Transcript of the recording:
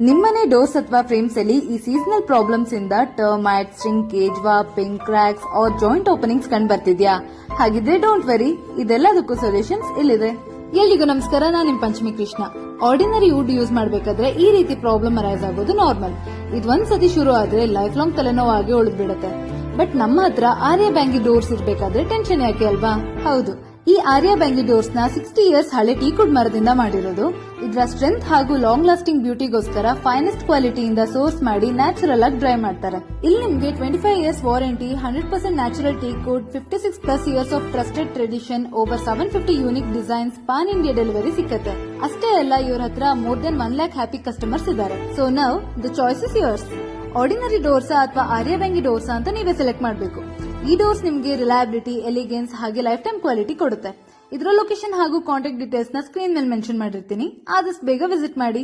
ನಿಮ್ಮನೆ ಡೋರ್ಸ್ ಅಥವಾ ಫ್ರೇಮ್ಸ್ ಅಲ್ಲಿ ಈ ಸೀಸನಲ್ ಪ್ರಾಬ್ಲಮ್ಸ್ ಇಂದ termites, shrinkage, warping, cracks or joint openings ಕಂಡು ಬರ್ತಿದ್ಯಾ? ಹಾಗಿದ್ರೆ ಡೋಂಟ್ ವೆರಿ, ಇದೆಲ್ಲದಕ್ಕೂ ಸೊಲ್ಯೂಷನ್ಸ್ ಇಲ್ಲಿದೆ. ಎಲ್ರಿಗೂ ನಮಸ್ಕಾರ, ನಾನು ನಿಮ್ Panchami Krishna. Ordinary wood use ಮಾಡಬೇಕಾದ್ರೆ ಈ ರೀತಿ ಪ್ರಾಬ್ಲಮ್ ಅರೈಸ್ ಆಗೋದು ನಾರ್ಮಲ್. ಇದು ಒಂದ್ಸತಿ ಶುರು ಆದ್ರೆ ಲೈಫ್ ಲಾಂಗ್ ತಲೆನೋವಾಗಿ ಉಳಿದ್ಬಿಡುತ್ತೆ. ಬಟ್ ನಮ್ಮ ಹತ್ರ ಆರ್ಯ ಬ್ಯಾಂಗಿ ಡೋರ್ಸ್ ಇರ್ಬೇಕಾದ್ರೆ ಟೆನ್ಷನ್ ಯಾಕೆ ಅಲ್ವಾ? ಹೌದು, ಈ ಆರ್ಯ ಬ್ಯಾಂಗಿ ಡೋರ್ಸ್ ನ 60 ಇಯರ್ಸ್ ಹಳೆ ಟೀಕುಡ್ ಮರದಿಂದ ಮಾಡಿರೋದು. ಇದರ ಸ್ಟ್ರೆಂತ್ ಹಾಗೂ ಲಾಂಗ್ ಲಾಸ್ಟಿಂಗ್ ಬ್ಯೂಟಿಗೋಸ್ಕರ ಫೈನೆಸ್ಟ್ ಕ್ವಾಲಿಟಿಯಿಂದ ಸೋರ್ಸ್ ಮಾಡಿ ನ್ಯಾಚುರಲ್ ಆಗಿ ಡ್ರೈ ಮಾಡ್ತಾರೆ. ಇಲ್ಲಿ ನಿಮ್ಗೆ 25 years warranty, 100% natural teakwood, 56+ years of trusted tradition, over 750 unique designs, pan India delivery ಸಿಕ್ಕತ್ತೆ. ಅಷ್ಟೇ ಅಲ್ಲ, ಇವ್ರ ಹತ್ರ more than 1 lakh happy customers ಇದ್ದಾರೆ. So now the choice is yours. Ordinary ಡೋರ್ಸಾ ಅಥವಾ ಆರ್ಯ ಬ್ಯಾಂಗಿ ಡೋರ್ಸಾ ಅಂತ ನೀವೇ ಸೆಲೆಕ್ಟ್ ಮಾಡಬೇಕು. ಈ ಡೋರ್ಸ್ ನಿಮಗೆ ರಿಲಯಬಿಲಿಟಿ, ಎಲಿಗೆನ್ಸ್ ಹಾಗೆ ಲೈಫ್ ಟೈಮ್ ಕ್ವಾಲಿಟಿ ಕೊಡುತ್ತೆ. ಇದರ ಲೊಕೇಶನ್ ಹಾಗೂ ಕಾಂಟ್ಯಾಕ್ಟ್ ಡೀಟೇಲ್ಸ್ ನ ಸ್ಕ್ರೀನ್ ಮೇಲೆ ಮೆನ್ಷನ್ ಮಾಡಿರ್ತೀನಿ. ಆದಷ್ಟು ಬೇಗ ವಿಸಿಟ್ ಮಾಡಿ.